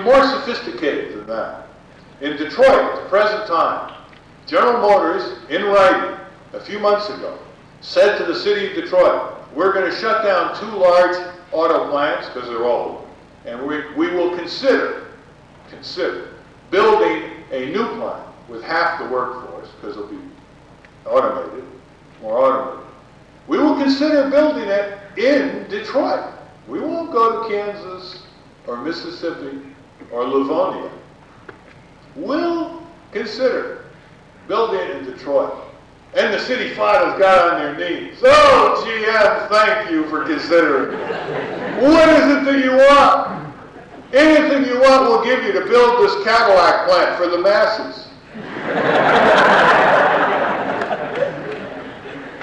more sophisticated than that. In Detroit, at the present time, General Motors, in writing, a few months ago, said to the city of Detroit, we're going to shut down 2 large auto plants because they're old, and we will consider building a new plant with half the workforce, because it'll be automated, more automated. We will consider building it in Detroit. We won't go to Kansas or Mississippi or Livonia. We'll consider building it in Detroit. And the city fathers got on their knees. Oh, GM, thank you for considering. What is it that you want? Anything you want, we'll give you to build this Cadillac plant for the masses.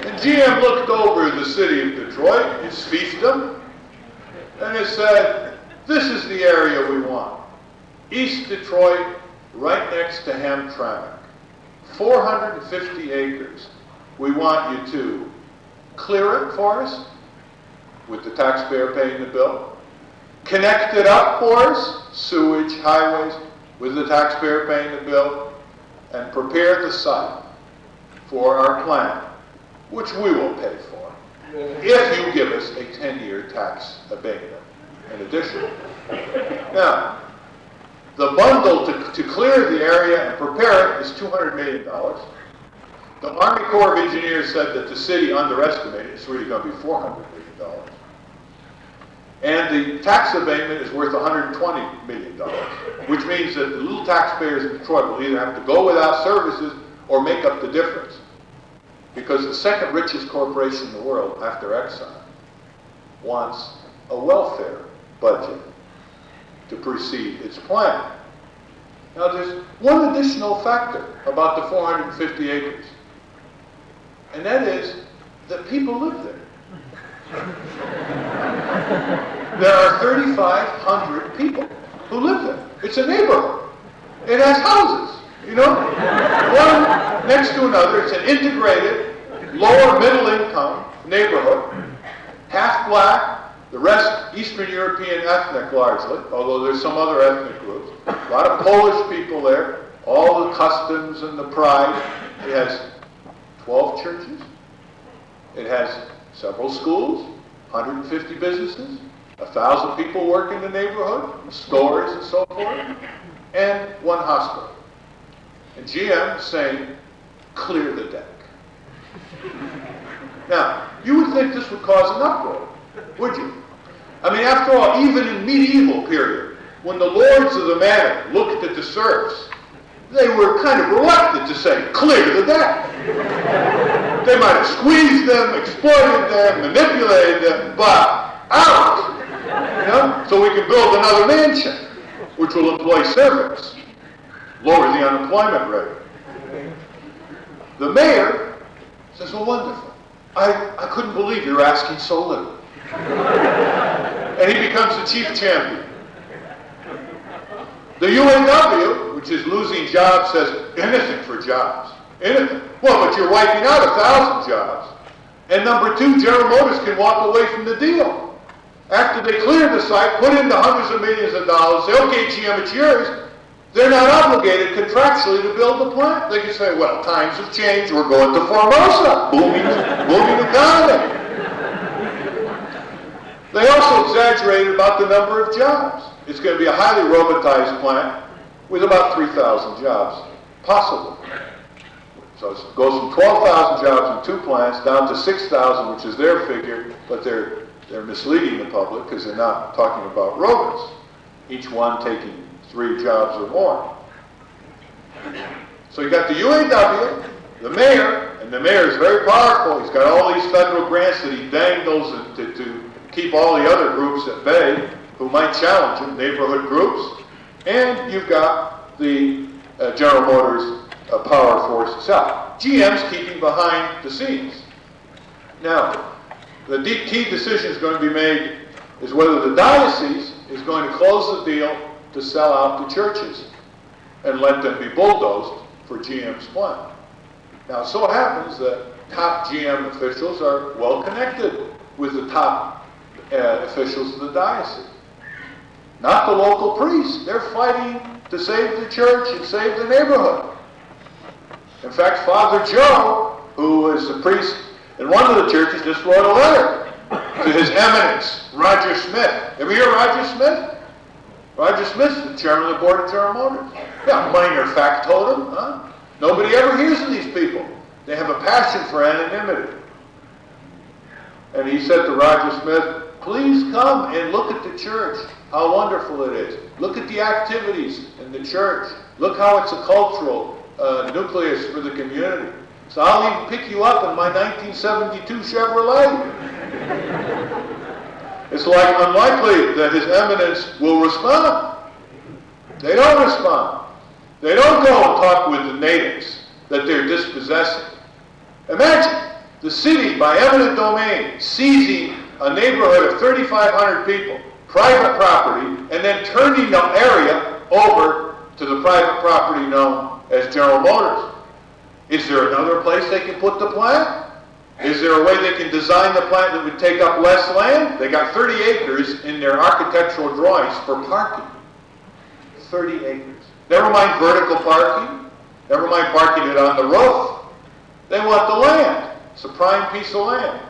And GM looked over the city of Detroit, its fiefdom, and it said, this is the area we want. East Detroit, right next to Hamtramck. 450 acres. We want you to clear it for us, with the taxpayer paying the bill. Connect it up for us, sewage, highways, with the taxpayer paying the bill. And prepare the site for our plan, which we will pay for, if you give us a 10-year tax abatement in addition. Now, the bundle to clear the area and prepare it is $200 million. The Army Corps of Engineers said that the city underestimated. It's really going to be $400 million. And the tax abatement is worth $120 million, which means that the little taxpayers in Detroit will either have to go without services or make up the difference. Because the second richest corporation in the world, after Exxon, wants a welfare budget to precede its plan. Now there's one additional factor about the 450 acres, and that is that people live there. There are 3,500 people who live there. It's a neighborhood. It has houses, one next to another. It's an integrated, lower middle income neighborhood, half black, the rest Eastern European ethnic largely, although there's some other ethnic groups. A lot of Polish people there, all the customs and the pride. It has 12 churches. It has several schools, 150 businesses, 1,000 people work in the neighborhood, stores and so forth, and one hospital. And GM is saying, clear the deck. Now, you would think this would cause an uproar, would you? I mean, after all, even in medieval period, when the lords of the manor looked at the serfs, they were kind of reluctant to say, clear the deck. They might have squeezed them, exploited them, manipulated them, but out! So we can build another mansion, which will employ servants, lower the unemployment rate. The mayor says, well, wonderful. I couldn't believe you're asking so little. And he becomes the chief champion. The UAW, which is losing jobs, says, anything for jobs. Anything. Well, but you're wiping out 1,000 jobs. And number 2, General Motors can walk away from the deal. After they clear the site, put in the hundreds of millions of dollars, say, okay, GM, it's yours. They're not obligated contractually to build the plant. They can say, well, times have changed. We're going to Formosa. Booming economy. They also exaggerated about the number of jobs. It's going to be a highly robotized plant with about 3,000 jobs possible. So it goes from 12,000 jobs in 2 plants down to 6,000, which is their figure, but they're misleading the public because they're not talking about robots, each one taking 3 jobs or more. So you got the UAW, the mayor, and the mayor is very powerful. He's got all these federal grants that he dangles to keep all the other groups at bay who might challenge him, neighborhood groups. And you've got the General Motors power force itself. GM's keeping behind the scenes. Now, the key decision is going to be made is whether the diocese is going to close the deal to sell out the churches and let them be bulldozed for GM's plan. Now, it so happens that top GM officials are well connected with the top officials of the diocese. not the local priests. They're fighting to save the church and save the neighborhood. In fact, Father Joe, who was a priest in one of the churches, just wrote a letter to His Eminence, Roger Smith. Ever hear of Roger Smith? Roger Smith's the chairman of the board of General Motors. Yeah, minor factotum, huh? Nobody ever hears of these people. They have a passion for anonymity. And he said to Roger Smith, please come and look at the church, how wonderful it is. Look at the activities in the church. Look how it's a cultural nucleus for the community. So I'll even pick you up in my 1972 Chevrolet. It's like unlikely that His Eminence will respond. They don't respond. They don't go and talk with the natives that they're dispossessing. Imagine the city, by eminent domain, seizing a neighborhood of 3,500 people, private property, and then turning the area over to the private property known as General Motors. Is there another place they can put the plant? Is there a way they can design the plant that would take up less land? They got 30 acres in their architectural drawings for parking. 30 acres. Never mind vertical parking. Never mind parking it on the roof. They want the land. It's a prime piece of land.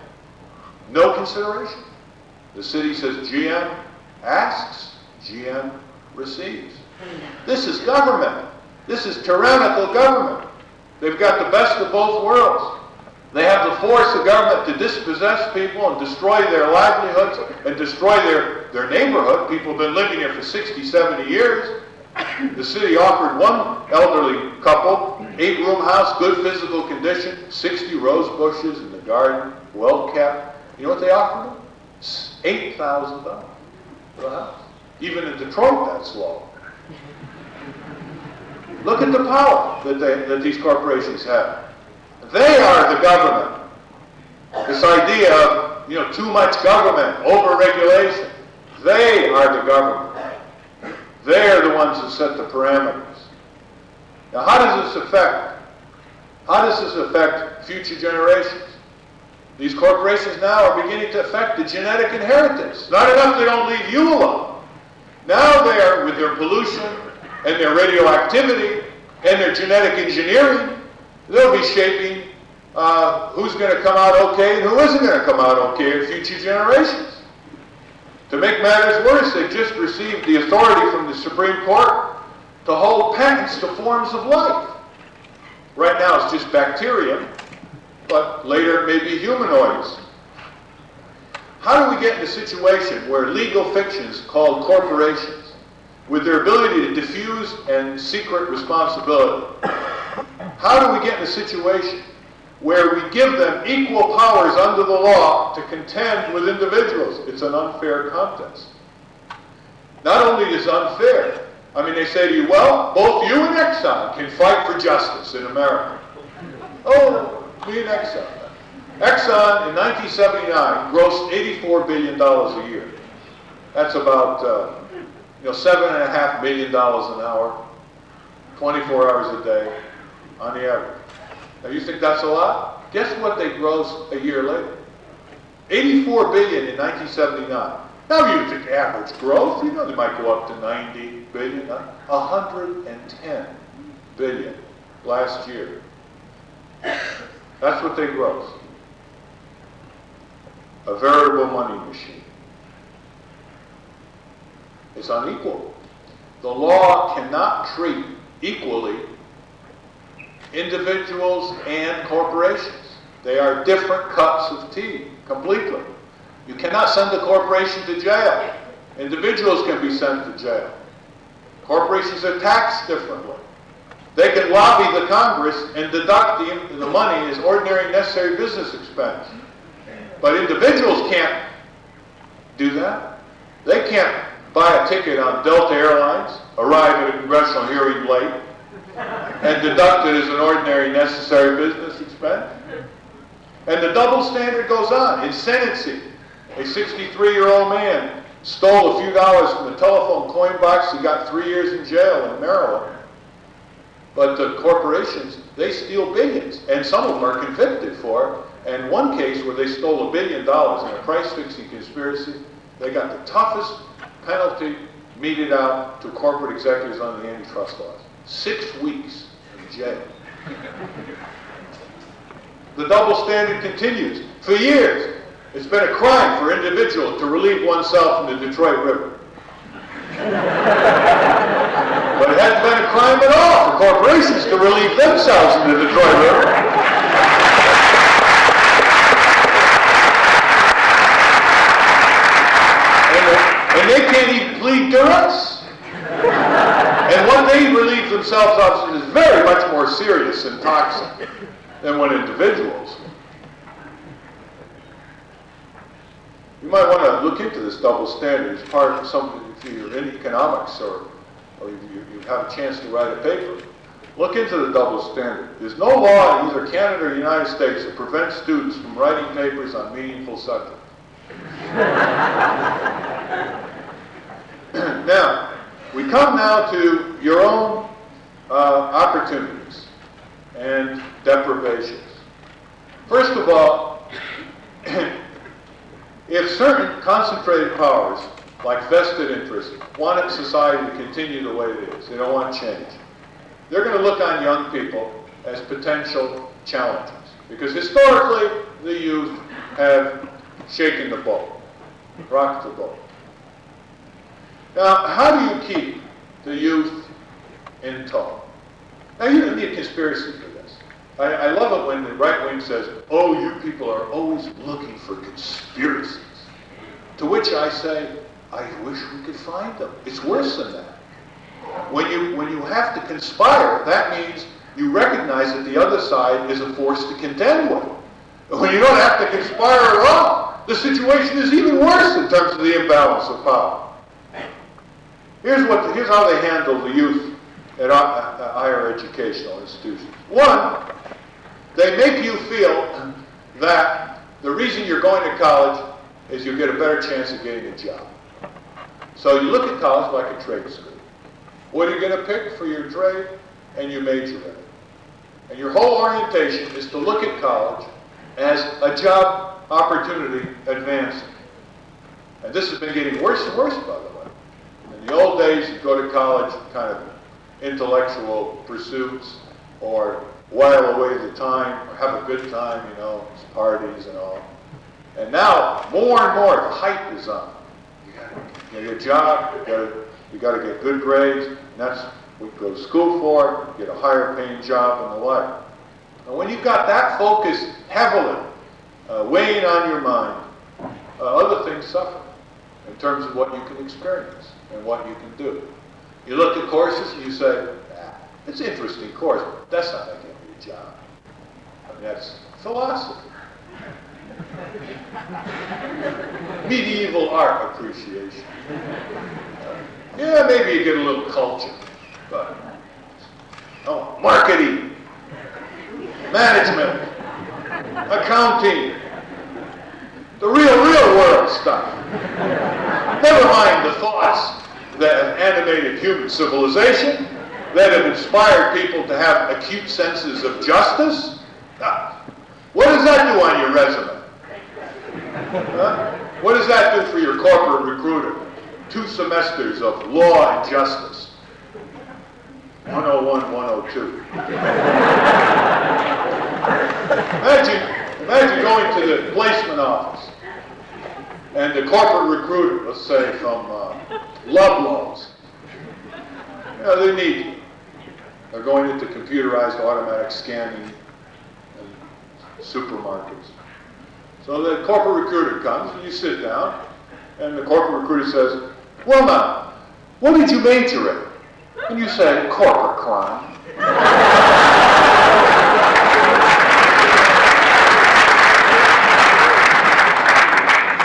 No consideration. The city says GM asks, GM receives. This is government. This is tyrannical government. They've got the best of both worlds. They have the force of government to dispossess people and destroy their livelihoods and destroy their neighborhood. People have been living here for 60, 70 years. The city offered one elderly couple, 8-room house, good physical condition, 60 rose bushes in the garden, well kept. You know what they offered them? $8,000 for the house. Even in Detroit, that's low. Look at the power that these corporations have. They are the government. This idea of, too much government, over-regulation. They are the government. They're the ones who set the parameters. Now, how does this affect future generations? These corporations now are beginning to affect the genetic inheritance. Not enough they don't leave you alone. Now they are, with their pollution and their radioactivity and their genetic engineering, they'll be shaping who's going to come out okay and who isn't going to come out okay in future generations. To make matters worse, they just received the authority from the Supreme Court to hold patents to forms of life. Right now it's just bacterium, but later it may be humanoids. How do we get in a situation where legal fictions called corporations, with their ability to diffuse and secret responsibility, how do we get in a situation where we give them equal powers under the law to contend with individuals? It's an unfair contest. Not only is it unfair, they say to you, well, both you and Exxon can fight for justice in America. Oh, me and Exxon. Exxon in 1979 grossed $84 billion a year. That's about $7.5 million an hour, 24 hours a day on the average. Now you think that's a lot? Guess what they grossed a year later? $84 billion in 1979. Now you think average growth, they might go up to 90 billion, 110 billion last year. That's what they grossed. A veritable money machine. It's unequal. The law cannot treat equally individuals and corporations. They are different cups of tea, completely. You cannot send a corporation to jail. Individuals can be sent to jail. Corporations are taxed differently. They can lobby the Congress and deduct the money as ordinary necessary business expense. But individuals can't do that. They can't buy a ticket on Delta Airlines, arrive at a congressional hearing late, and deduct it as an ordinary necessary business expense. And the double standard goes on. In sentencing, a 63-year-old man stole a few dollars from a telephone coin box. He got 3 years in jail in Maryland. But the corporations, they steal billions, and some of them are convicted for it. And one case where they stole $1 billion in a price-fixing conspiracy, they got the toughest penalty meted out to corporate executives under the antitrust laws. 6 weeks in jail. The double standard continues. For years, it's been a crime for individuals to relieve oneself in the Detroit River. But it hasn't been a crime at all for corporations to relieve themselves in the Detroit River. And they can't even plead duress. And what they relieve themselves of is very much more serious and toxic than when individuals. You might want to look into this double standard as part of something, if you're in economics or you have a chance to write a paper. Look into the double standard. There's no law in either Canada or the United States that prevents students from writing papers on meaningful subjects. Now, we come now to your own opportunities and deprivations. First of all, if certain concentrated powers, like vested interests, want society to continue the way it is, they don't want change, they're going to look on young people as potential challenges. Because historically, the youth have shaken the boat, rocked the boat. Now, how do you keep the youth in tow? Now, you don't need conspiracy for this. I love it when the right wing says, oh, you people are always looking for conspiracies. To which I say, I wish we could find them. It's worse than that. When you have to conspire, that means you recognize that the other side is a force to contend with. When you don't have to conspire at all, the situation is even worse in terms of the imbalance of power. Here's how they handle the youth at higher educational institutions. One, they make you feel that the reason you're going to college is you get a better chance of getting a job. So you look at college like a trade school. What are you going to pick for your trade? And you major in it. And your whole orientation is to look at college as a job opportunity advancing. And this has been getting worse and worse, by the way. In the old days, you'd go to college kind of intellectual pursuits or while away the time or have a good time, parties and all. And now, more and more, the hype is on. You got to get a job, you got to get good grades, and that's what you go to school for, get a higher paying job and the like. And when you've got that focus heavily weighing on your mind, other things suffer in terms of what you can experience and what you can do. You look at courses and you say, it's an interesting course, but that's not going to get me a job. I mean, that's philosophy. Medieval art appreciation. Yeah, maybe you get a little culture, but marketing, management, accounting, the real world stuff. Never mind the thoughts that have animated human civilization, that have inspired people to have acute senses of justice. What does that do on your resume? What does that do for your corporate recruiter? 2 semesters of law and justice. 101, 102. Imagine going to the placement office and the corporate recruiter, let's say from Lovelows. They need you. They're going into computerized automatic scanning and supermarkets. So the corporate recruiter comes and you sit down and the corporate recruiter says, well now, what did you major in? And you say, corporate crime.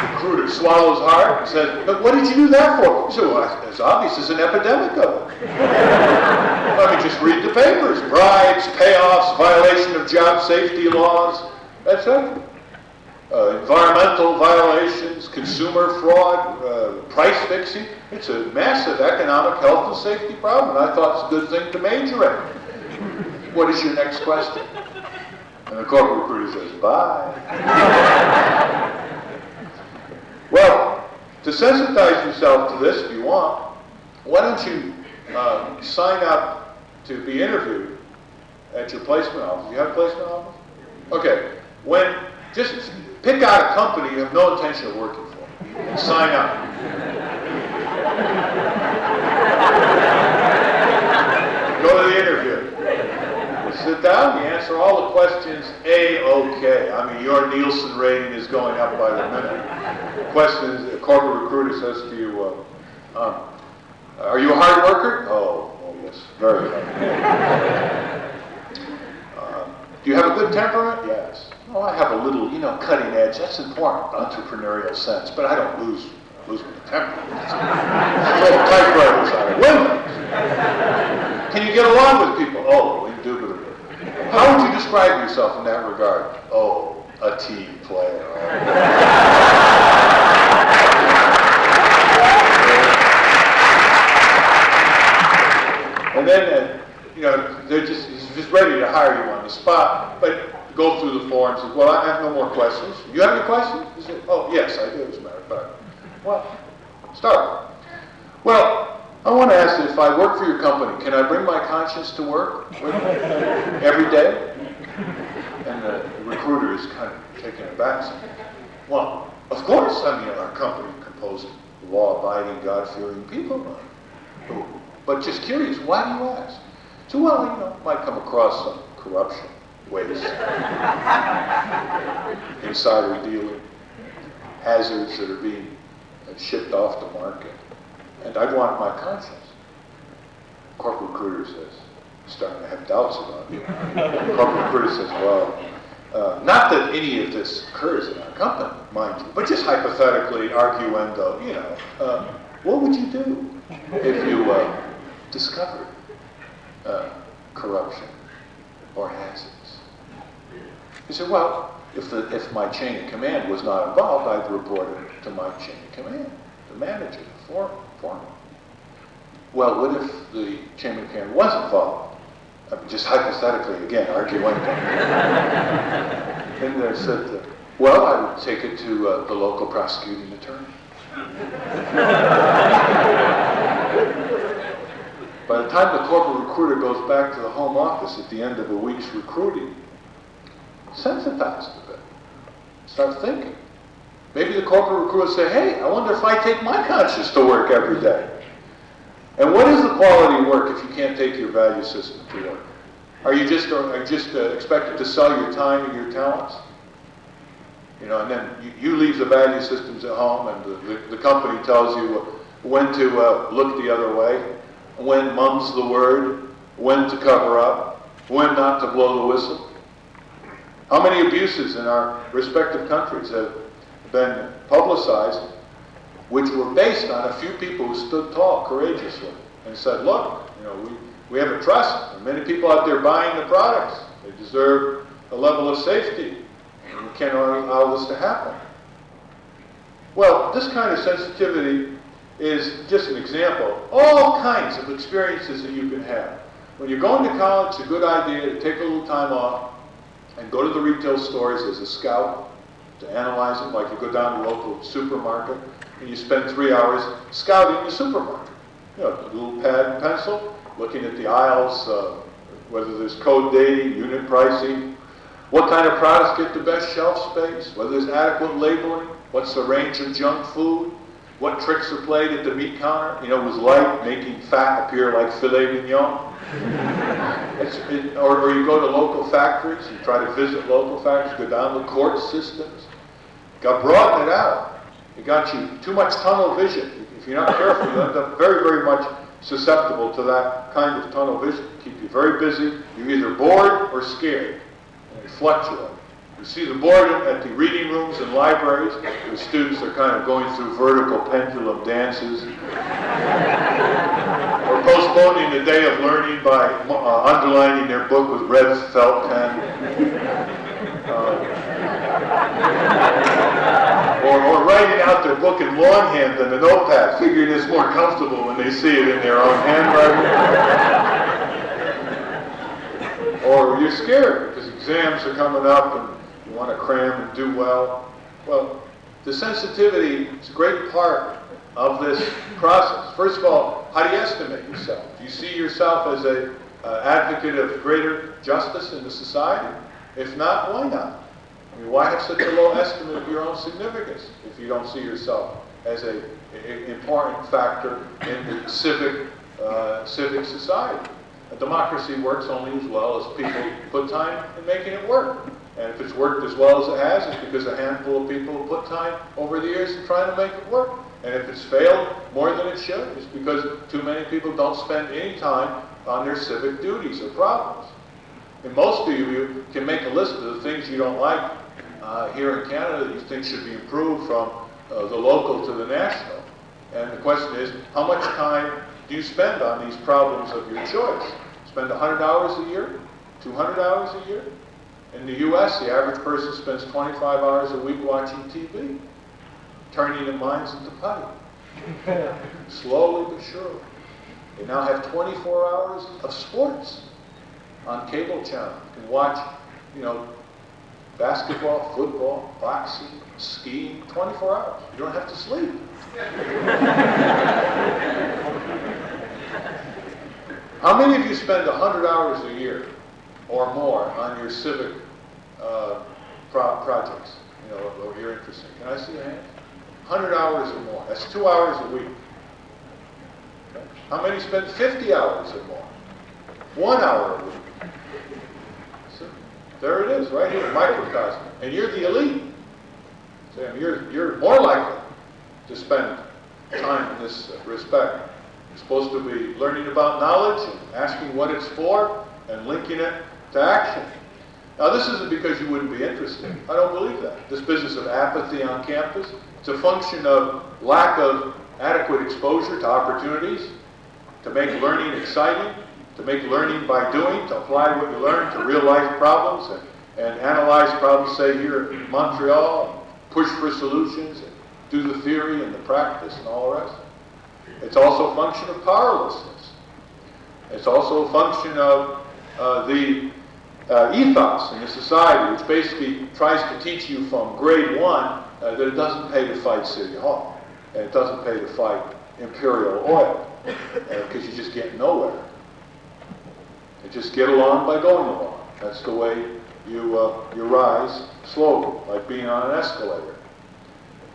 The recruiter swallows hard and says, but what did you do that for? He said, well, it's obvious there's an epidemic of it. Let me just read the papers. Bribes, payoffs, violation of job safety laws, etc. Environmental violations, consumer fraud, price fixing. It's a massive economic health and safety problem, and I thought it's a good thing to major in. What is your next question? And the corporate recruiter says, bye. Well, to sensitize yourself to this, if you want, why don't you sign up to be interviewed at your placement office? Do you have a placement office? Okay. Just pick out a company you have no intention of working for and sign up. Go to the interview. You sit down, you answer all the questions A-OK. I mean, your Nielsen rating is going up by the minute. Questions, a corporate recruiter says to you, are you a hard worker? Oh yes, very hard. Do you have a good temperament? Yes. Oh, I have a little, cutting edge. That's important, entrepreneurial sense, but I don't lose my temper. Little typewriters on it. Windows. Can you get along with people? Oh, indubitably. How would you describe yourself in that regard? Oh, a team player. And then, he's just ready to hire you on the spot, but go through the forms and, well, I have no more questions. You have any questions? He said, oh, yes, I do, as a matter of fact. Well, start. Well, I want to ask you, if I work for your company, can I bring my conscience to work with me every day? And the recruiter is kind of taken aback, saying, well, of course. I mean, our company is composed of law-abiding, God-fearing people. But just curious, why do you ask? So, well, might come across some corruption, waste, insider dealing, hazards that are being shipped off the market. And I'd want my conscience. Corporate recruiter says, starting to have doubts about you. Corporate recruiter says, well, not that any of this occurs in our company, mind you, but just hypothetically, arguendo, what would you do if you discovered corruption or hazards? He said, well, if my chain of command was not involved, I'd report it to my chain of command, the manager, the foreman. Well, what if the chain of command was involved? I mean, just hypothetically, again, arguing. And they said, well, I would take it to the local prosecuting attorney. By the time the corporate recruiter goes back to the home office at the end of a week's recruiting, sensitized a bit. Start thinking. Maybe the corporate recruiter will say, hey, I wonder if I take my conscience to work every day. And what is the quality of work if you can't take your value system to work? Are you just expected to sell your time and your talents? And then you leave the value systems at home, and the company tells you when to look the other way, when mum's the word, when to cover up, when not to blow the whistle. How many abuses in our respective countries have been publicized which were based on a few people who stood tall courageously and said, look, we have a trust. There are many people out there buying the products. They deserve a level of safety. And we can't allow this to happen. Well, this kind of sensitivity is just an example. All kinds of experiences that you can have. When you're going to college, it's a good idea to take a little time off and go to the retail stores as a scout to analyze them, like you go down to a local supermarket and you spend 3 hours scouting the supermarket. A little pad and pencil, looking at the aisles, whether there's code dating, unit pricing, what kind of products get the best shelf space, whether there's adequate labeling, what's the range of junk food, what tricks are played at the meat counter, with light making fat appear like filet mignon. Or you go to local factories, you try to visit local factories, go down the court systems. Broaden it out. It got you too much tunnel vision. If you're not careful, you end up very, very much susceptible to that kind of tunnel vision. Keep you very busy. You're either bored or scared. And they fluctuate. You see the boredom at the reading rooms and libraries. The students are kind of going through vertical pendulum dances. Or postponing the day of learning by underlining their book with red felt pen. Or writing out their book in longhand than a notepad, figuring it's more comfortable when they see it in their own handwriting. Or you're scared because exams are coming up and you want to cram and do well. Well, the sensitivity is a great part of this process. First of all, How do you estimate yourself? Do you see yourself as an advocate of greater justice in the society? If not, why not? I mean, why have such a low estimate of your own significance if you don't see yourself as an important factor in the civic society? A democracy works only as well as people put time in making it work. And if it's worked as well as it has, it's because a handful of people have put time over the years in trying to make it work. And if it's failed more than it should, it's because too many people don't spend any time on their civic duties or problems. And most of you can make a list of the things you don't like here in Canada that you think should be improved from the local to the national. And the question is, how much time do you spend on these problems of your choice? Spend 100 hours a year? 200 hours a year? In the U.S., the average person spends 25 hours a week watching TV, turning their minds into putty. Slowly but surely. They now have 24 hours of sports on cable channel. You can watch, basketball, football, boxing, skiing, 24 hours. You don't have to sleep. How many of you spend 100 hours a year or more on your civic projects, or you're interested? Can I see a hand? 100 hours or more. That's 2 hours a week. Okay. How many spend 50 hours or more? 1 hour a week. So, there it is, right here, microcosm. And you're the elite. So, you're more likely to spend time in this respect. You're supposed to be learning about knowledge and asking what it's for and linking it to action. Now, this isn't because you wouldn't be interested. I don't believe that. This business of apathy on campus, it's a function of lack of adequate exposure to opportunities, to make learning exciting, to make learning by doing, to apply what you learn to real-life problems and analyze problems, say, here in Montreal, push for solutions, and do the theory and the practice and all the rest. It's also a function of powerlessness. It's also a function of the ethos in the society, which basically tries to teach you from grade 1 that it doesn't pay to fight City Hall, and it doesn't pay to fight Imperial Oil, because you just get nowhere. You just get along by going along. That's the way you rise slowly, like being on an escalator.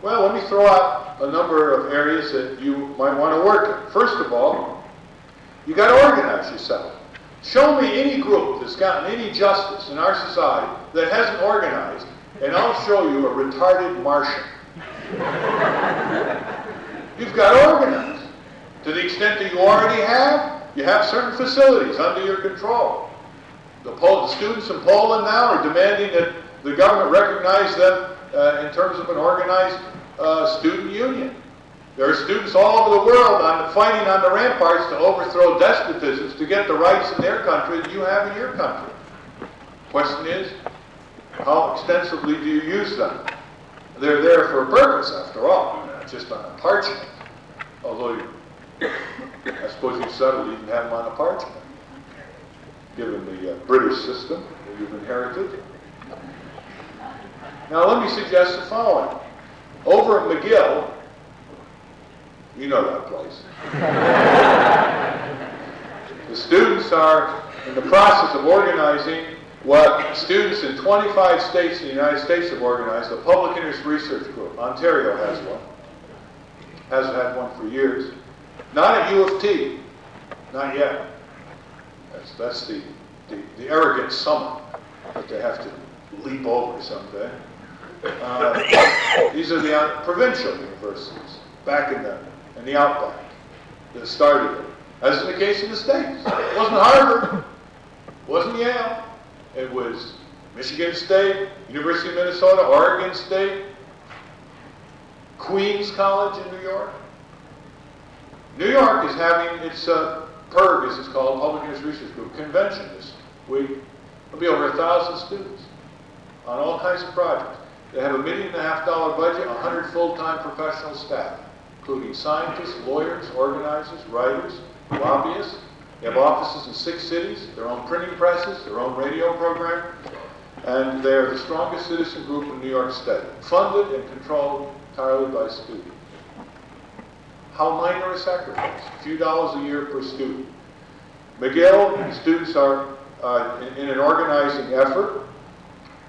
Well, let me throw out a number of areas that you might want to work in. First of all, you got to organize yourself. Show me any group that's gotten any justice in our society that hasn't organized, and I'll show you a retarded Martian. You've got to organize. To the extent that you already have, you have certain facilities under your control. The students in Poland now are demanding that the government recognize them in terms of an organized student union. There are students all over the world fighting on the ramparts to overthrow despotisms to get the rights in their country that you have in your country. Question is, how extensively do you use them? They're there for a purpose, after all, not just on a parchment. Although, I suppose you've settled even have them on a parchment, given the British system that you've inherited. Now, let me suggest the following. Over at McGill, you know that place. The students are in the process of organizing what students in 25 states in the United States have organized, a public interest research group. Ontario has one. Hasn't had one for years. Not at U of T. Not yet. That's the arrogant summit that they have to leap over someday. These are the provincial universities back in the outback that started it. As in the case of the States. It wasn't Harvard. It wasn't Yale. It was Michigan State, University of Minnesota, Oregon State, Queens College in New York. New York is having its PIRG, as it's called, Public Interest Research Group, convention this week. There'll be over 1,000 students on all kinds of projects. They have $1.5 million budget, 100 full-time professional staff, including scientists, lawyers, organizers, writers, lobbyists. They have offices in 6 cities, their own printing presses, their own radio program, and they are the strongest citizen group in New York State, funded and controlled entirely by students. how minor a sacrifice, a few dollars a year per student. McGill, students are in an organizing effort.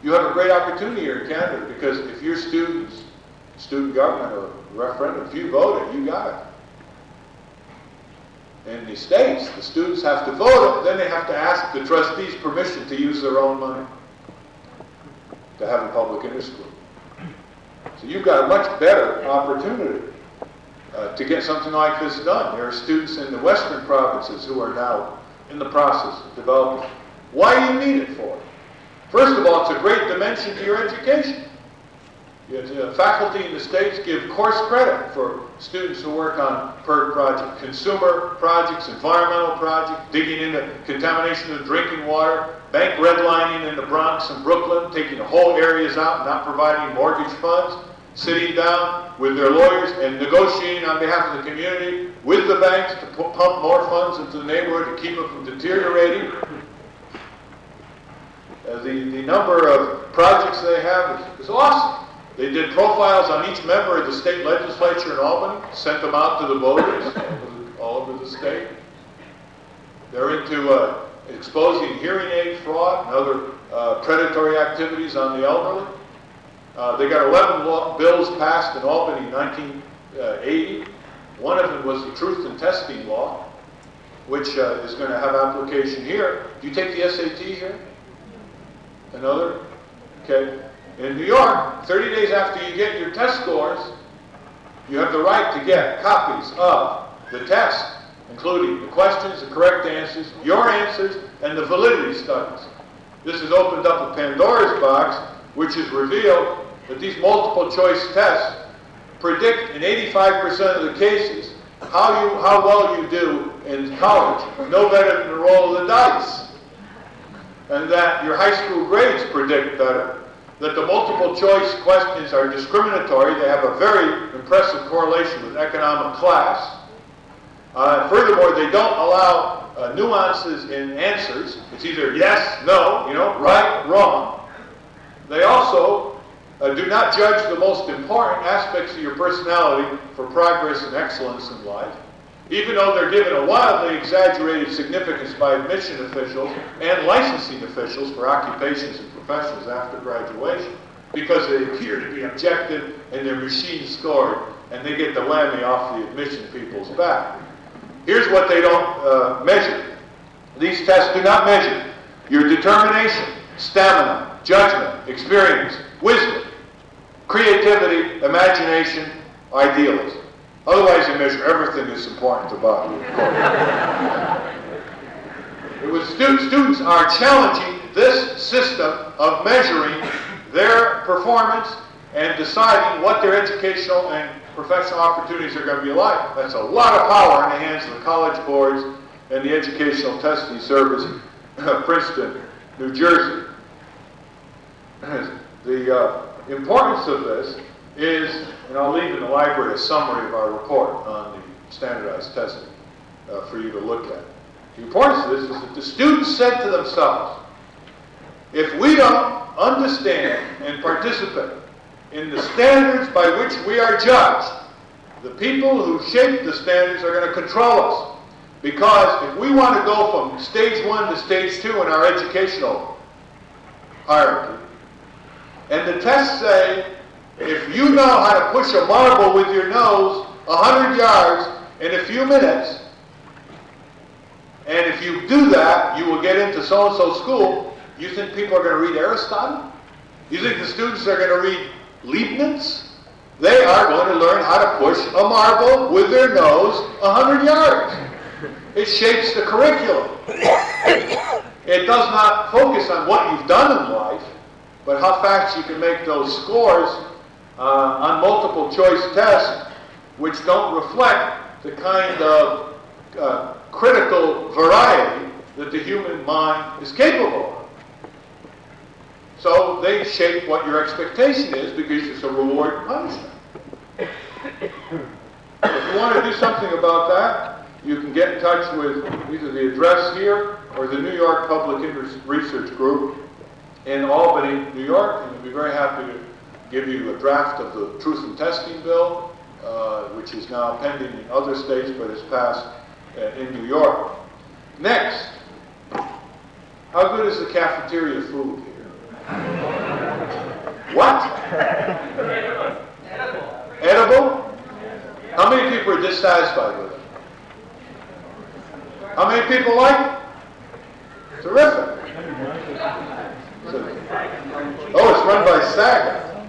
You have a great opportunity here in Canada because if your students, student government or referendum, if you vote it, you got it. In the States, the students have to vote it, then they have to ask the trustees permission to use their own money to have a public interest group. So you've got a much better opportunity to get something like this done. There are students in the western provinces who are now in the process of developing. Why do you need it for? First of all, it's a great dimension to your education. Faculty in the States give course credit for students who work on PERG projects, consumer projects, environmental projects, digging into contamination of drinking water, bank redlining in the Bronx and Brooklyn, taking whole areas out and not providing mortgage funds, sitting down with their lawyers and negotiating on behalf of the community with the banks to pump more funds into the neighborhood to keep it from deteriorating. The number of projects they have is awesome. They did profiles on each member of the state legislature in Albany, sent them out to the voters all over the state. They're into exposing hearing aid fraud and other predatory activities on the elderly. They got 11 bills passed in Albany in 1980. One of them was the truth in testing law, which is going to have application here. Do you take the SAT here? Another? Okay. In New York, 30 days after you get your test scores, you have the right to get copies of the test, including the questions, the correct answers, your answers, and the validity studies. This has opened up a Pandora's box, which has revealed that these multiple choice tests predict in 85% of the cases how well you do in college, no better than the roll of the dice. And that your high school grades predict better. That the multiple choice questions are discriminatory. They have a very impressive correlation with economic class. Furthermore, they don't allow nuances in answers. It's either yes, no, right, wrong. They also do not judge the most important aspects of your personality for progress and excellence in life, even though they're given a wildly exaggerated significance by admission officials and licensing officials for occupations and professions after graduation, because they appear to be objective and they're machine scored, and they get the whammy off the admission people's back. Here's what they don't measure. These tests do not measure your determination, stamina, judgment, experience, wisdom, creativity, imagination, idealism. Otherwise, they measure everything that's important about you. It was students are challenging this system of measuring their performance and deciding what their educational and professional opportunities are going to be like. That's a lot of power in the hands of the college boards and the Educational Testing Service, Princeton, New Jersey. The importance of this is, and I'll leave in the library a summary of our report on the standardized testing for you to look at. The importance of this is that the students said to themselves, if we don't understand and participate in the standards by which we are judged, the people who shape the standards are going to control us. Because if we want to go from stage 1 to stage 2 in our educational hierarchy, and the tests say, if you know how to push a marble with your nose 100 yards in a few minutes, and if you do that, you will get into so-and-so school, you think people are going to read Aristotle? You think the students are going to read Leibniz? They are going to learn how to push a marble with their nose 100 yards. It shapes the curriculum. It does not focus on what you've done in life, but how fast you can make those scores on multiple choice tests, which don't reflect the kind of critical variety that the human mind is capable of. So they shape what your expectation is because it's a reward and punishment. If you want to do something about that, you can get in touch with either the address here or the New York Public Interest Research Group in Albany, New York, and we'll be very happy to give you a draft of the Truth in Testing bill which is now pending in other states, but is passed in New York. Next, how good is the cafeteria food here? What? Edible? How many people are dissatisfied with it? How many people like it? Terrific. Oh, it's run by SAGA.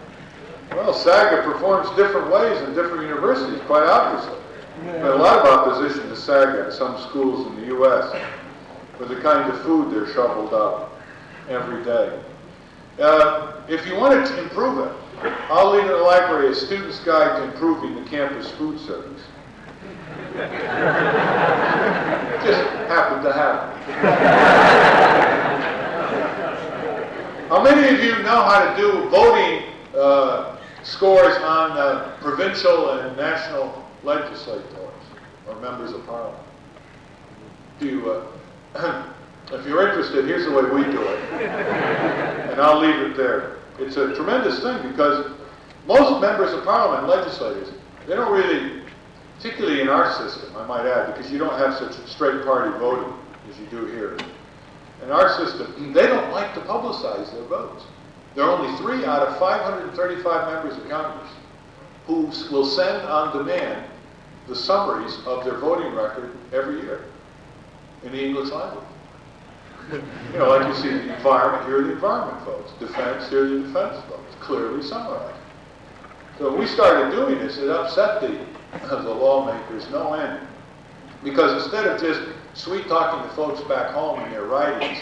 Well, SAGA performs different ways in different universities, quite obviously. There's a lot of opposition to SAGA in some schools in the U.S. for the kind of food they're shoveled out every day. If you wanted to improve it, I'll leave in the library a student's guide to improving the campus food service. Just happened to happen. How many of you know how to do voting scores on provincial and national legislators or members of parliament? Do you, if you're interested, here's the way we do it. And I'll leave it there. It's a tremendous thing because most members of parliament, legislators, they don't really, particularly in our system, I might add, because you don't have such straight party voting as you do here. In our system, they don't like to publicize their votes. There are only 3 out of 535 members of Congress who will send on demand the summaries of their voting record every year in the English language. You know, like you see the environment, here are the environment votes. Defense, here are the defense votes, clearly summarized. So when we started doing this, it upset the lawmakers no end. Because instead of just sweet-talking the folks back home in their ridings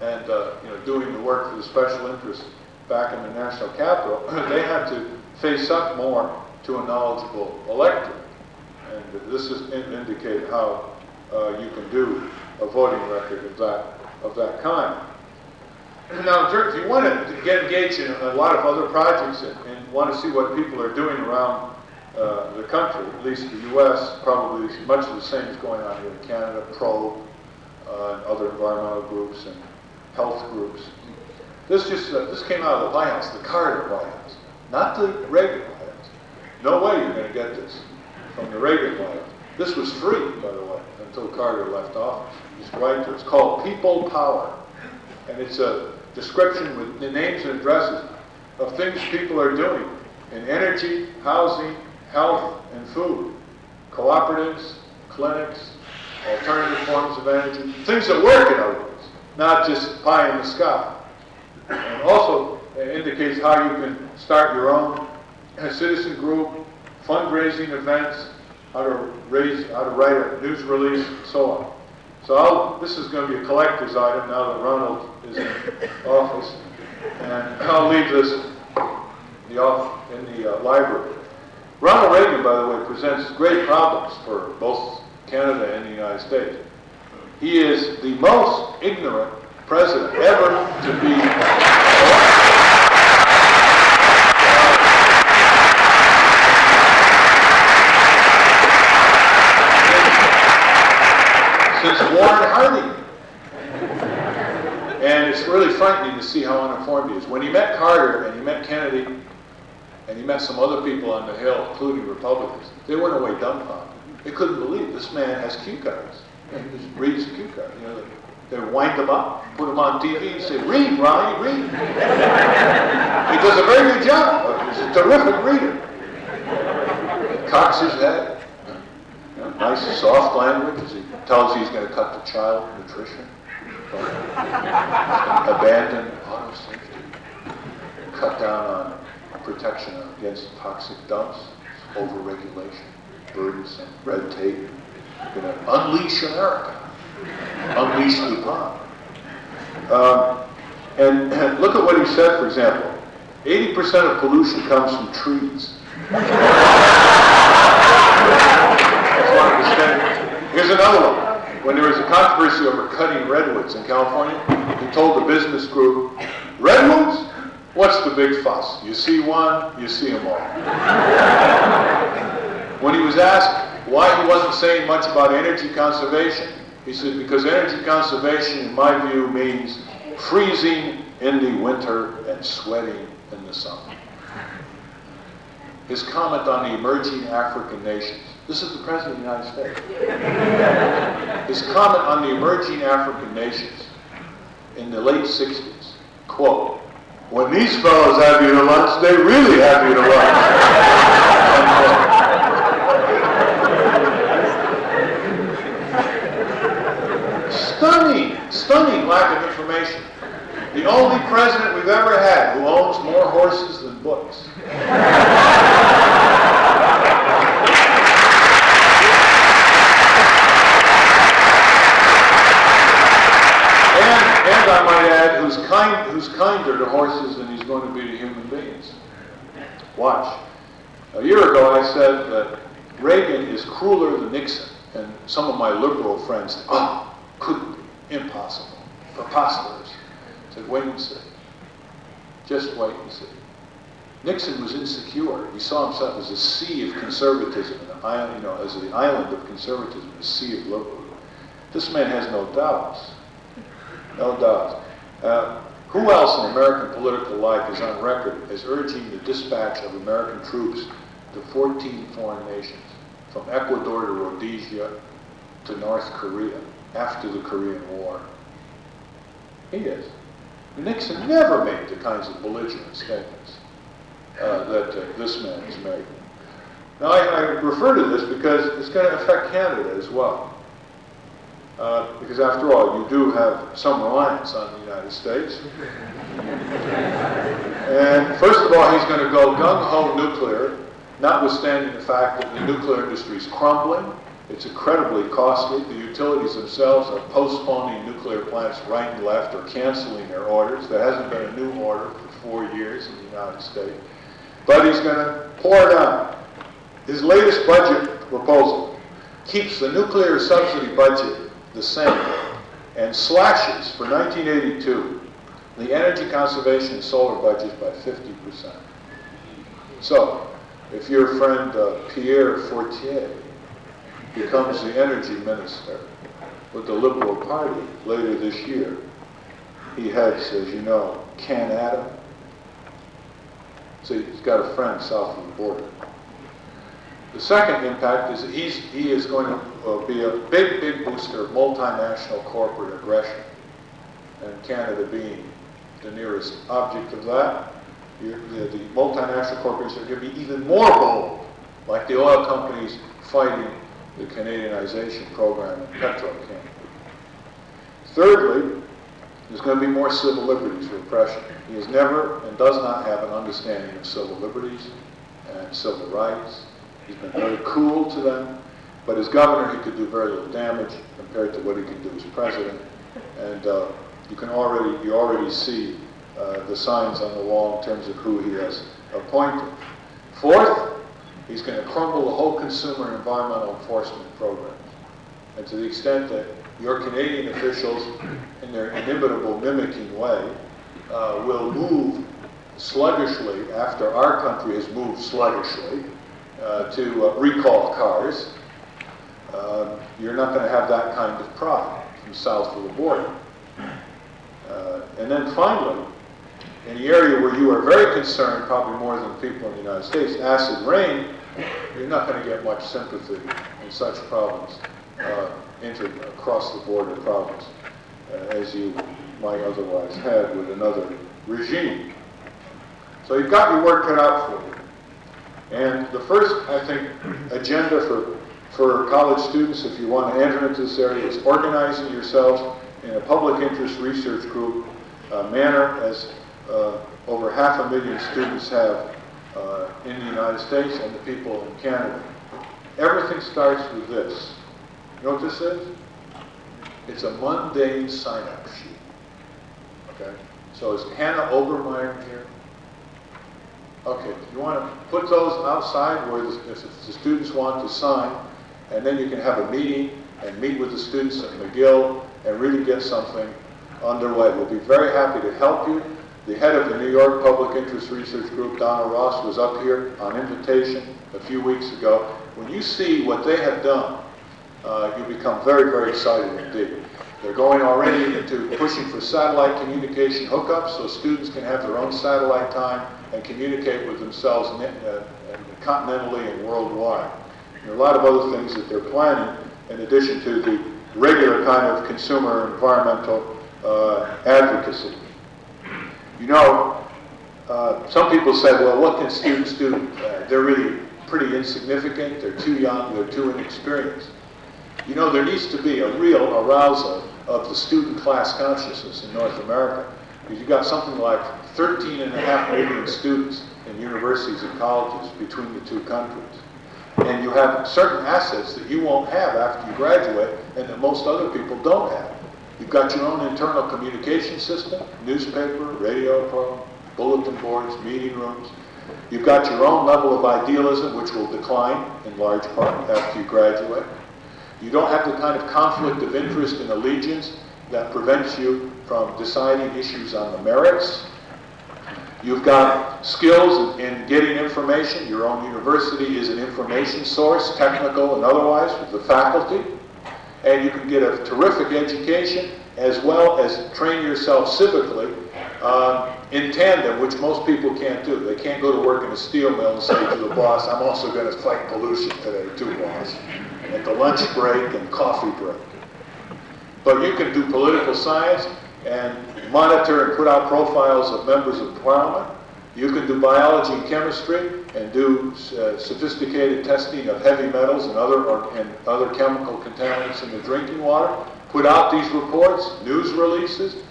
and doing the work for the special interests back in the national capital, they had to face up more to a knowledgeable electorate. And this is indicated how you can do a voting record of that kind. Now, if you want to get engaged in a lot of other projects and want to see what people are doing around the country, at least the U.S., probably much of the same is going on here in Canada, Probe, and other environmental groups and health groups. This came out of the White House, the Carter White House, not the Reagan White House. No way you're going to get this from the Reagan White House. This was free, by the way, until Carter left office. He's right there. It's called People Power, and it's a description with the names and addresses of things people are doing in energy, housing, health, and food, cooperatives, clinics, alternative forms of energy, things that work, in other words, not just pie in the sky. And also indicates how you can start your own citizen group, fundraising events, how to write a news release, and so on. So this is going to be a collector's item now that Ronald is in office, and I'll leave this in the library. Ronald Reagan, by the way, presents great problems for both Canada and the United States. He is the most ignorant president ever to be since Warren Harding. And it's really frightening to see how uninformed he is. When he met Carter and he met Kennedy and he met some other people on the Hill, including Republicans, they went away dumbfounded. They couldn't believe this man has cue cards. He just reads the cue card. You know, they wind him up, put him on TV and say, "Read, Ronnie, read." He does a very good job. He's a terrific reader. He cocks his head. You know, nice, soft language as he tells you he's going to cut the child nutrition, abandon auto safety, cut down on protection against toxic dumps, overregulation, burdensome red tape. Going to unleash America, unleash DuPont. And look at what he said, for example. 80% of pollution comes from trees. Here's another one. When there was a controversy over cutting redwoods in California, he told the business group, "Redwoods? What's the big fuss? You see one, you see them all." When he was asked why he wasn't saying much about energy conservation, he said, "Because energy conservation, in my view, means freezing in the winter and sweating in the summer." his comment on the emerging African nations. This is the President of the United States. His comment on the emerging African nations in the late 60s, quote, "When these fellows have you to lunch, they really have you to lunch." Stunning lack of information. The only president we've ever had who owns more horses than books. And I might add, who's kinder to horses than he's going to be to human beings. Watch. A year ago I said that Reagan is crueler than Nixon, and some of my liberal friends said, "Oh, couldn't be, impossible, preposterous." I said, wait and see. Just wait and see. Nixon was insecure. He saw himself as a sea of conservatism, as the island of conservatism, a sea of liberalism. This man has no doubts. No doubts. Who else in American political life is on record as urging the dispatch of American troops to 14 foreign nations, from Ecuador to Rhodesia to North Korea, after the Korean War? He is. Nixon never made the kinds of belligerent statements that this man has made. Now, I refer to this because it's going to affect Canada as well. Because after all, you do have some reliance on the United States. And first of all, he's going to go gung-ho nuclear, notwithstanding the fact that the nuclear industry is crumbling. It's incredibly costly. The utilities themselves are postponing nuclear plants right and left or canceling their orders. There hasn't been a new order for 4 years in the United States. But he's going to pour it on. His latest budget proposal keeps the nuclear subsidy budget the same and slashes for 1982 the energy conservation and solar budgets by 50%. So, if your friend Pierre Fortier becomes the energy minister with the Liberal Party later this year, he heads, as you know, Canada. So he's got a friend south of the border. The second impact is that he is going to be a big booster of multinational corporate aggression, and Canada being the nearest object of that. The multinational corporations are going to be even more bold, like the oil companies fighting the Canadianization program in petrochem. Thirdly, there's going to be more civil liberties repression. He has never and does not have an understanding of civil liberties and civil rights. He's been very cool to them, but as governor he could do very little damage compared to what he can do as president. And you already see the signs on the wall in terms of who he has appointed. Fourth, he's going to crumble the whole consumer and environmental enforcement programs. And to the extent that your Canadian officials, in their inimitable mimicking way, will move sluggishly after our country has moved sluggishly to recall cars, you're not going to have that kind of pride from south of the border. And then finally, in the area where you are very concerned, probably more than people in the United States, acid rain, you're not going to get much sympathy in such problems, across the border problems, as you might otherwise have with another regime. So you've got your work cut out for you. And the first, I think, agenda for college students, if you want to enter into this area, is organizing yourselves in a public interest research group manner as over 500,000 students have in the United States and the people in Canada. Everything starts with this. You know what this is? It's a mundane sign-up sheet. Okay? So is Hannah Obermeyer here? Okay, you want to put those outside where if the students want to sign, and then you can have a meeting and meet with the students at McGill and really get something underway. We'll be very happy to help you. The head of the New York Public Interest Research Group, Donna Ross, was up here on invitation a few weeks ago. When you see what they have done, you become very, very excited indeed. They're going already into pushing for satellite communication hookups so students can have their own satellite time and communicate with themselves and continentally and worldwide. There are a lot of other things that they're planning in addition to the regular kind of consumer environmental advocacy. You know, some people say, well, what can students do? They're really pretty insignificant, they're too young, they're too inexperienced. You know, there needs to be a real arousal of the student class consciousness in North America. Because you've got something like 13.5 million students in universities and colleges between the two countries. And you have certain assets that you won't have after you graduate and that most other people don't have. You've got your own internal communication system, newspaper, radio program, bulletin boards, meeting rooms. You've got your own level of idealism, which will decline in large part after you graduate. You don't have the kind of conflict of interest and allegiance that prevents you from deciding issues on the merits. You've got skills in getting information. Your own university is an information source, technical and otherwise, with the faculty. And you can get a terrific education as well as train yourself civically in tandem, which most people can't do. They can't go to work in a steel mill and say to the boss, I'm also going to fight pollution today too, boss, at the lunch break and coffee break. But you can do political science and monitor and put out profiles of members of parliament. You can do biology and chemistry and do sophisticated testing of heavy metals and other chemical contaminants in the drinking water. Put out these reports, news releases,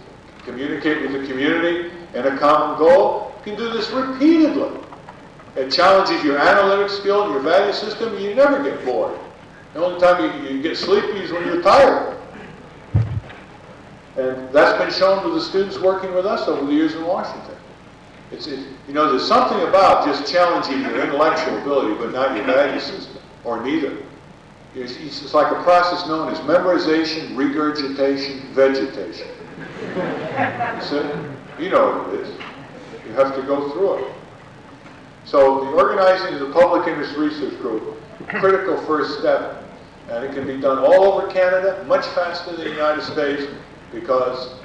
communicate with the community and a common goal. You can do this repeatedly. It challenges your analytic skill and your value system, and you never get bored. The only time you get sleepy is when you're tired. And that's been shown with the students working with us over the years in Washington. You know, there's something about just challenging your intellectual ability, but not your value system, or neither. It's like a process known as memorization, regurgitation, vegetation. So, you know what it is. You have to go through it. So the organizing of the public interest research group, critical first step, and it can be done all over Canada, much faster than the United States, because,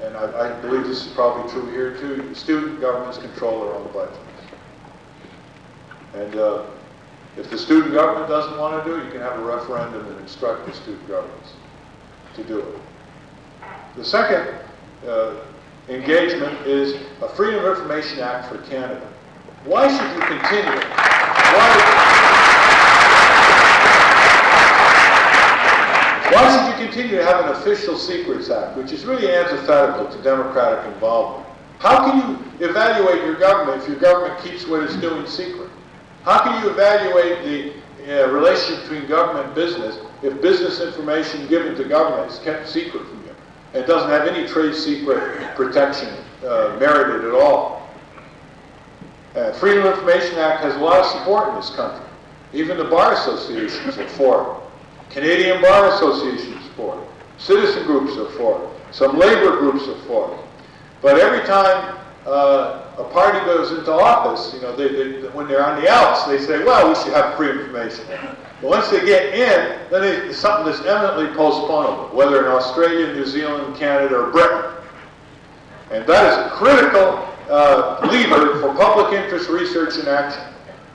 and I believe this is probably true here too, student governments control their own budgets. And if the student government doesn't want to do it, you can have a referendum and instruct the student governments to do it. The second engagement is a Freedom of Information Act for Canada. Why should you continue? Why should you continue to have an official secrets act, which is really antithetical to democratic involvement? How can you evaluate your government if your government keeps what it's doing secret? How can you evaluate the relationship between government and business if business information given to government is kept secret from you? And it doesn't have any trade secret protection merited at all. Freedom of Information Act has a lot of support in this country. Even the bar associations are for it. Canadian Bar Association is for it. Citizen groups are for it. Some labor groups are for it. But every time a party goes into office, you know, when they're on the outs, they say, well, we should have free information. But once they get in, then it's something that's eminently postponable, whether in Australia, New Zealand, Canada, or Britain. And that is a critical lever for public interest research and action.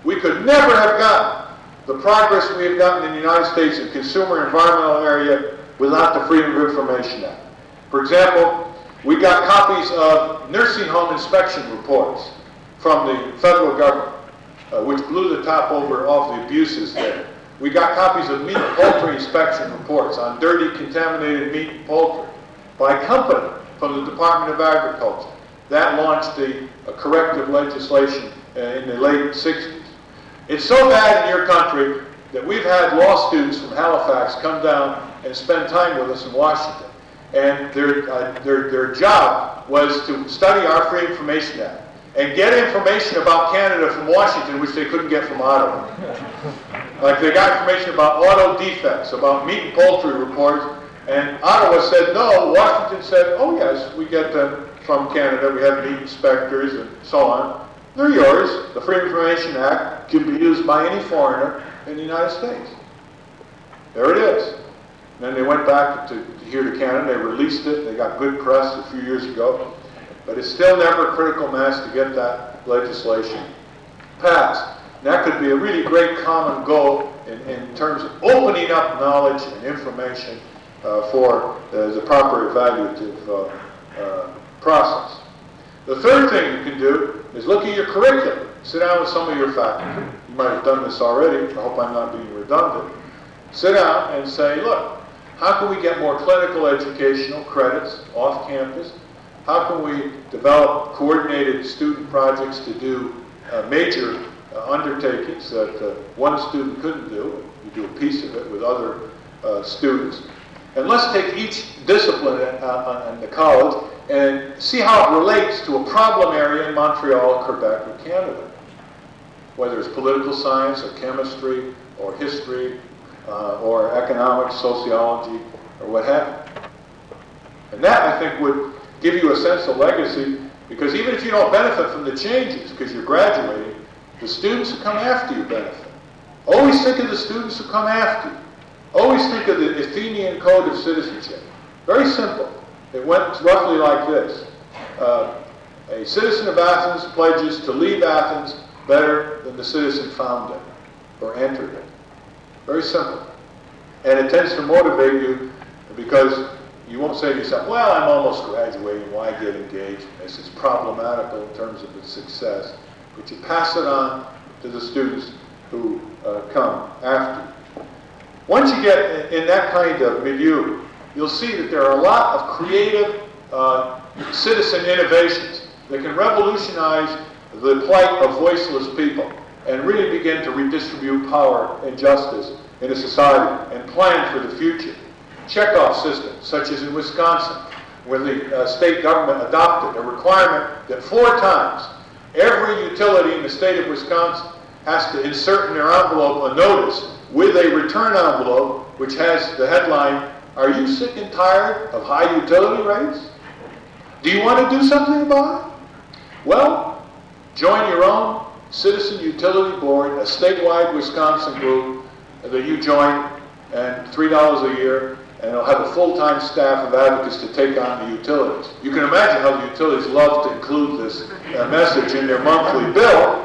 We could never have gotten the progress we have gotten in the United States in consumer environmental area without the Freedom of Information Act. For example, we got copies of nursing home inspection reports from the federal government, which blew the top off the abuses there. We got copies of meat and poultry inspection reports on dirty, contaminated meat and poultry by a company from the Department of Agriculture. That launched the corrective legislation in the late 60s. It's so bad in your country that we've had law students from Halifax come down and spend time with us in Washington. And their job was to study our Free Information Act and get information about Canada from Washington, which they couldn't get from Ottawa. Like they got information about auto defects, about meat and poultry reports, and Ottawa said no. Washington said, oh yes, we get them from Canada. We have meat inspectors and so on. They're yours. The Freedom of Information Act can be used by any foreigner in the United States. There it is. And then they went back here to Canada. They released it. They got good press a few years ago. But it's still never critical mass to get that legislation passed. That could be a really great common goal in terms of opening up knowledge and information for the proper evaluative process. The third thing you can do is look at your curriculum. Sit down with some of your faculty. You might have done this already. I hope I'm not being redundant. Sit down and say, look, how can we get more clinical educational credits off campus? How can we develop coordinated student projects to do major undertakings that one student couldn't do? You do a piece of it with other students. And let's take each discipline in the college and see how it relates to a problem area in Montreal, Quebec, or Canada. Whether it's political science or chemistry or history or economics, sociology, or what have you. And that, I think, would give you a sense of legacy, because even if you don't benefit from the changes because you're graduating, the students who come after you benefit. Always think of the students who come after you. Always think of the Athenian Code of Citizenship. Very simple. It went roughly like this. A citizen of Athens pledges to leave Athens better than the citizen found it or entered it. Very simple. And it tends to motivate you because you won't say to yourself, well, I'm almost graduating, why get engaged? This is problematical in terms of its success. But you pass it on to the students who come after you. Once you get in that kind of milieu, you'll see that there are a lot of creative citizen innovations that can revolutionize the plight of voiceless people and really begin to redistribute power and justice in a society and plan for the future. Checkoff systems, such as in Wisconsin, where the state government adopted a requirement that 4 times every utility in the state of Wisconsin has to insert in their envelope a notice with a return envelope which has the headline, "Are you sick and tired of high utility rates? Do you want to do something about it? Well, join your own citizen utility board, a statewide Wisconsin group that you join, and $3 a year, and it'll have a full-time staff of advocates to take on the utilities." You can imagine how the utilities love to include this message in their monthly bill,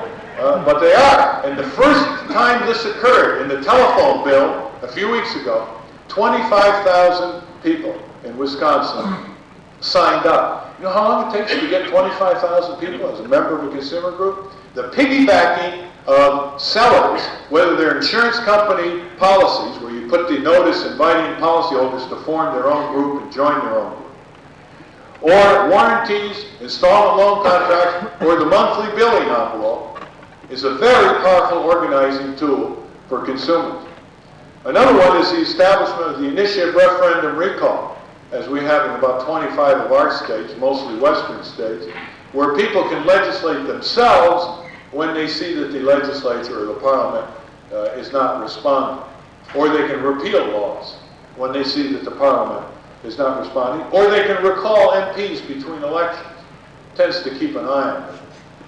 but they are. And the first time this occurred in the telephone bill a few weeks ago, 25,000 people in Wisconsin signed up. You know how long it takes to get 25,000 people as a member of a consumer group? The piggybacking of sellers, whether they're insurance company policies, where you put the notice inviting policyholders to form their own group and join their own group, or warranties, installment loan contracts, or the monthly billing envelope, is a very powerful organizing tool for consumers. Another one is the establishment of the initiative referendum recall, as we have in about 25 of our states, mostly western states, where people can legislate themselves when they see that the legislature or the parliament is not responding. Or they can repeal laws when they see that the parliament is not responding. Or they can recall MPs between elections. It tends to keep an eye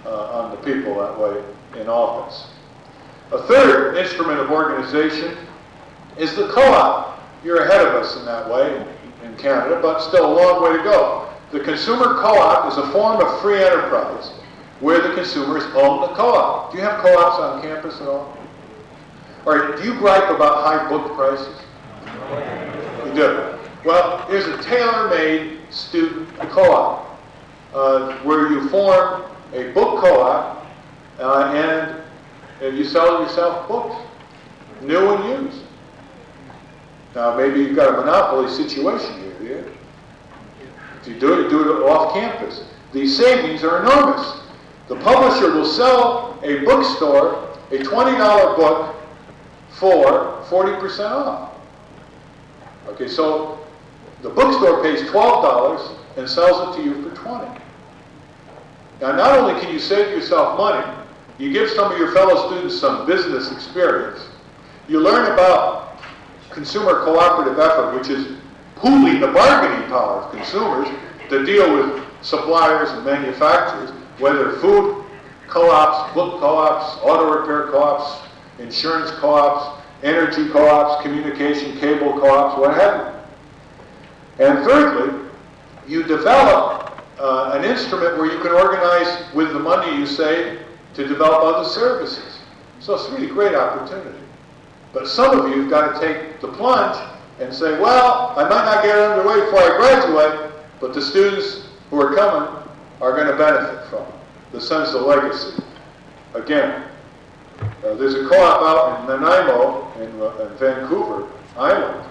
on the people that way in office. A third instrument of organization is the co-op. You're ahead of us in that way in Canada, but still a long way to go. The consumer co-op is a form of free enterprise where the consumers own the co-op. Do you have co-ops on campus at all? Or do you gripe about high book prices? You do. Well, there's a tailor-made student co-op where you form a book co-op and you sell yourself books, new and used. Now, maybe you've got a monopoly situation here, do you? If you do it off campus. The savings are enormous. The publisher will sell a bookstore a $20 book for 40% off. Okay, so the bookstore pays $12 and sells it to you for $20. Now, not only can you save yourself money, you give some of your fellow students some business experience. You learn about consumer cooperative effort, which is pooling the bargaining power of consumers to deal with suppliers and manufacturers, whether food co-ops, book co-ops, auto repair co-ops, insurance co-ops, energy co-ops, communication cable co-ops, what have you. And thirdly, you develop an instrument where you can organize with the money you save to develop other services. So it's really a great opportunity. But some of you have got to take the plunge and say, well, I might not get underway before I graduate, but the students who are coming are going to benefit from it. The sense of legacy. Again, there's a co-op out in Nanaimo in Vancouver Island,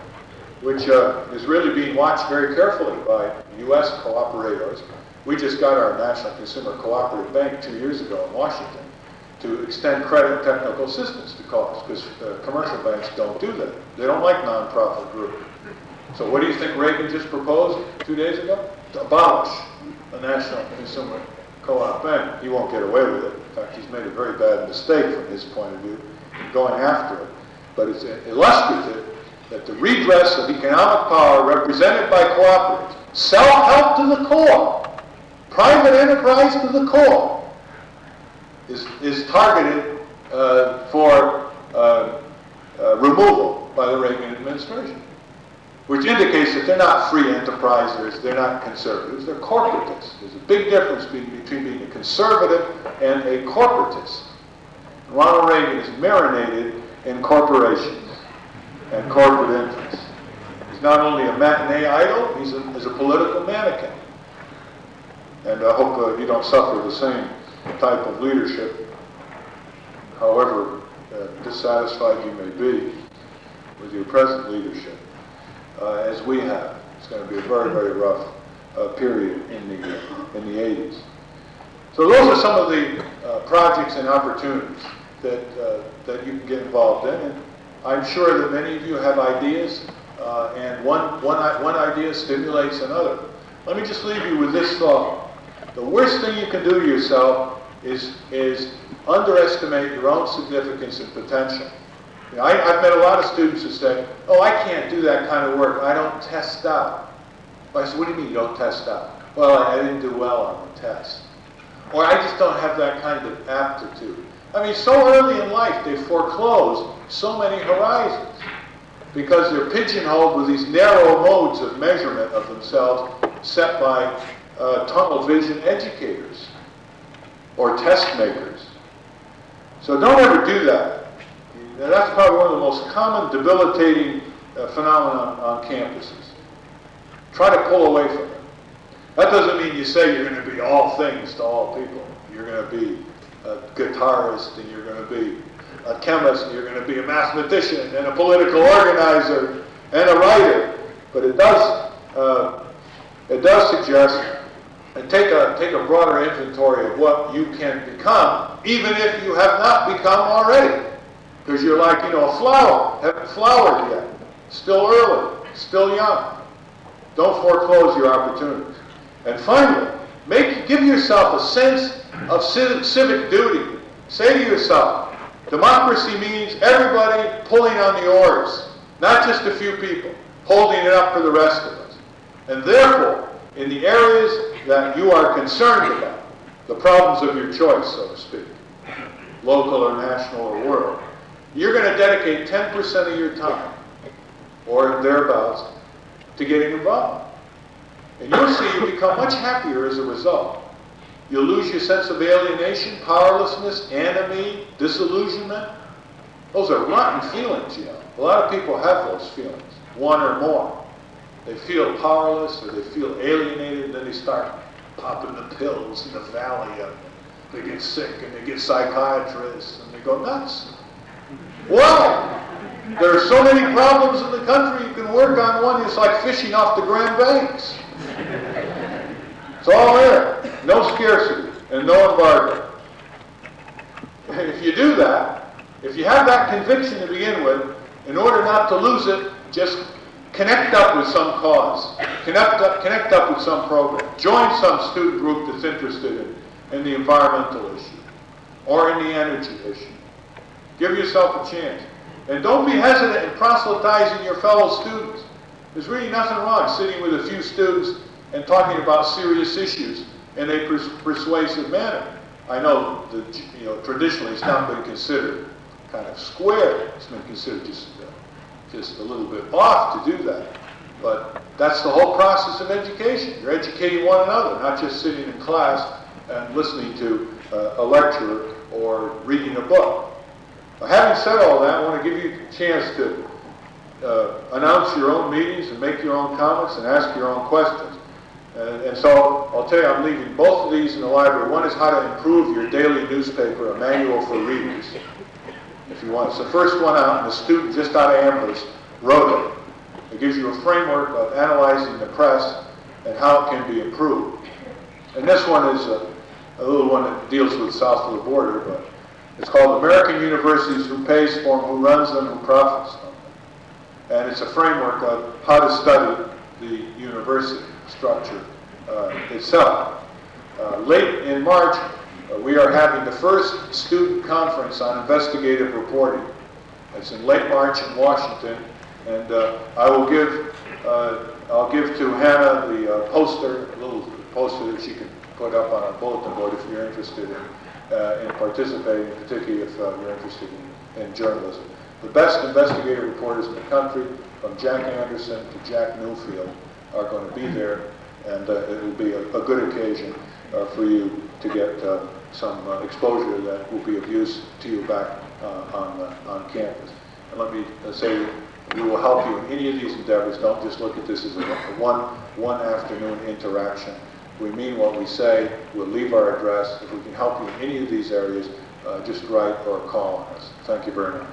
which is really being watched very carefully by U.S. cooperators. We just got our National Consumer Cooperative Bank 2 years ago in Washington to extend credit and technical assistance to co-ops, because commercial banks don't do that. They don't like nonprofit groups. So what do you think Reagan just proposed 2 days ago? To abolish a National Consumer Co-op Bank. He won't get away with it. In fact, he's made a very bad mistake from his point of view in going after it. But it's illustrative that the redress of economic power represented by cooperatives, self-help to the core, private enterprise to the core, is targeted for removal by the Reagan administration, which indicates that they're not free enterprisers, they're not conservatives, they're corporatists. There's a big difference between being a conservative and a corporatist. Ronald Reagan is marinated in corporations and corporate interests. He's not only a matinee idol, he's a political mannequin. And I hope you don't suffer the same type of leadership, however dissatisfied you may be with your present leadership, as we have. It's going to be a very, very rough period in the 80s. So those are some of the projects and opportunities that you can get involved in. And I'm sure that many of you have ideas, and one idea stimulates another. Let me just leave you with this thought. The worst thing you can do to yourself is underestimate your own significance and potential. You know, I've met a lot of students who say, oh, I can't do that kind of work. I don't test out. I said, what do you mean you don't test out? Well, I didn't do well on the test. Or I just don't have that kind of aptitude. I mean, so early in life, they foreclose so many horizons because they're pigeonholed with these narrow modes of measurement of themselves set by tunnel vision educators or test makers. So don't ever do that. Now, that's probably one of the most common debilitating phenomena on campuses. Try to pull away from it. That doesn't mean you say you're going to be all things to all people. You're going to be a guitarist, and you're going to be a chemist, and you're going to be a mathematician, and a political organizer, and a writer. But it does suggest, and take a broader inventory of what you can become, even if you have not become already. Because you're like, a flower, haven't flowered yet. Still early, still young. Don't foreclose your opportunities. And finally, give yourself a sense of civic duty. Say to yourself, democracy means everybody pulling on the oars, not just a few people, holding it up for the rest of us. And therefore, in the areas that you are concerned about, the problems of your choice, so to speak, local or national or world, you're going to dedicate 10% of your time, or thereabouts, to getting involved. And you'll see you become much happier as a result. You'll lose your sense of alienation, powerlessness, enemy, disillusionment. Those are rotten feelings, A lot of people have those feelings, one or more. They feel powerless or they feel alienated, and then they start popping the pills in the Valium. They get sick and they get psychiatrists and they go nuts. Why? There are so many problems in the country, you can work on one, it's like fishing off the Grand Banks. It's all there. No scarcity and no embargo. If you do that, if you have that conviction to begin with, in order not to lose it, just connect up with some cause. Connect up with some program. Join some student group that's interested in the environmental issue or in the energy issue. Give yourself a chance. And don't be hesitant in proselytizing your fellow students. There's really nothing wrong sitting with a few students and talking about serious issues in a persuasive manner. I know that traditionally it's not been considered kind of square. It's been considered just a little bit off to do that. But that's the whole process of education. You're educating one another, not just sitting in class and listening to a lecturer or reading a book. Having said all that, I want to give you a chance to announce your own meetings and make your own comments and ask your own questions. And so I'll tell you, I'm leaving both of these in the library. One is how to improve your daily newspaper, a manual for readers, if you want. It's the first one out, and a student just out of Amherst wrote it. It gives you a framework of analyzing the press and how it can be improved. And this one is a little one that deals with south of the border, but it's called American Universities, Who Pays For Them, Who Runs Them, Who Profits From Them. And it's a framework of how to study the university structure itself. Late in March, we are having the first student conference on investigative reporting. It's in late March in Washington, and I'll give to Hannah the poster, a little poster that she can put up on a bulletin board if you're interested in participating, particularly if you're interested in journalism. The best investigative reporters in the country, from Jack Anderson to Jack Newfield, are going to be there, and it will be a good occasion for you to get some exposure that will be of use to you back on campus. And let me say, we will help you in any of these endeavors. Don't just look at this as a one afternoon interaction. We mean what we say. We'll leave our address. If we can help you in any of these areas, just write or call on us. Thank you very much.